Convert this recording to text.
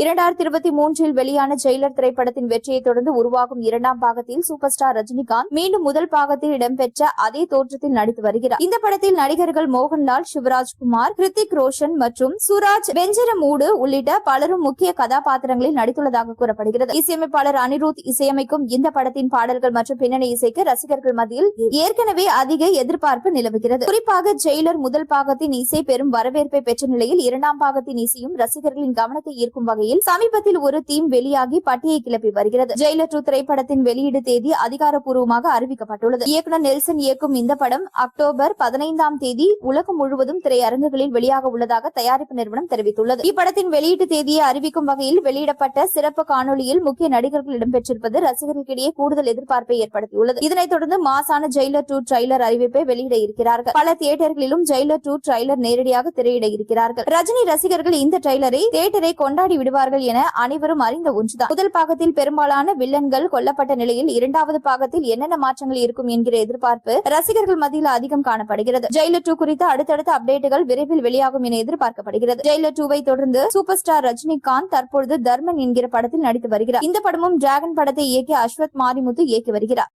2023 வெளியான ஜெயிலர் திரைப்படத்தின் வெற்றியை தொடர்ந்து உருவாகும் இரண்டாம் பாகத்தில் சூப்பர் ஸ்டார் ரஜினிகாந்த் மீண்டும் முதல் பாகத்தில் இடம்பெற்ற அதே தோற்றத்தில் நடித்து வருகிறார். இந்த படத்தில் நடிகர்கள் மோகன்லால், சிவராஜ்குமார், ஹிருத்திக் ரோஷன் மற்றும் சுராஜ் வெஞ்சரமூடு உள்ளிட்ட பலரும் முக்கிய கதாபாத்திரங்களில் நடித்துள்ளதாக கூறப்படுகிறது. இசையமைப்பாளர் அனிருத் இசையமைக்கும் இந்த படத்தின் பாடல்கள் மற்றும் பின்னணி இசைக்கு ரசிகர்கள் மத்தியில் ஏற்கனவே அதிக எதிர்பார்ப்பு நிலவுகிறது. குறிப்பாக ஜெயிலர் முதல் பாகத்தின் இசை பெரும் வரவேற்பை பெற்ற நிலையில் இரண்டாம் பாகத்தின் இசையும் ரசிகர்களின் கவனத்தை ஈர்க்கும் வகையில் சமீபத்தில் ஒரு தீம் வெளியாகி பட்டியை கிளப்பி வருகிறது. ஜெயிலர் 2 திரைப்படத்தின் வெளியீடு தேதி அதிகாரப்பூர்வமாக அறிவிக்கப்பட்டுள்ளது. இயக்குனர் நெல்சன் இயக்கும் இந்த படம் அக்டோபர் 15ஆம் தேதி உலகம் முழுவதும் திரையரங்குகளில் வெளியாக உள்ளதாக தயாரிப்பு நிறுவனம் தெரிவித்துள்ளது. இப்படத்தின் வெளியீட்டு தேதியை அறிவிக்கும் வகையில் வெளியிடப்பட்ட சிறப்பு காணொலியில் முக்கிய நடிகர்கள் இடம்பெற்றிருப்பது ரசிகர்களிடையே கூடுதல் எதிர்பார்ப்பை ஏற்படுத்தியுள்ளது. இதனைத் தொடர்ந்து மாசான ஜெயிலர் 2 ட்ரைலர் அறிவிப்பை வெளியிட இருக்கிறார்கள். பல தியேட்டர்களிலும் ஜெயிலர் 2 ட்ரைலர் நேரடியாக திரையிட இருக்கிறார்கள். ரஜினி ரசிகர்கள் இந்த ட்ரைலரை தியேட்டரை கொண்டாடி விடுவார்கள் என அனைவரும் அறிந்த ஒன்றுதான். முதல் பாகத்தில் பெரும்பாலான வில்லன்கள் கொல்லப்பட்ட நிலையில் இரண்டாவது பாகத்தில் என்னென்ன மாற்றங்கள் இருக்கும் என்கிற எதிர்பார்ப்பு ரசிகர்கள் மத்தியில் அதிகம் காணப்படுகிறது. ஜெயிலர் 2 குறித்த அடுத்தடுத்த அப்டேட்டுகள் விரைவில் வெளியாகும் என எதிர்பார்க்கப்படுகிறது. ஜெயிலர் 2வை தொடர்ந்து சூப்பர் ஸ்டார் ரஜினிகாந்த் தற்பொழுது தர்மன் என்கிற படத்தில் நடித்து வருகிறார். இந்த படமும் டிராகன் படத்தை இயக்கி அஸ்வத் மாரிமுத்து இயக்கி வருகிறார்.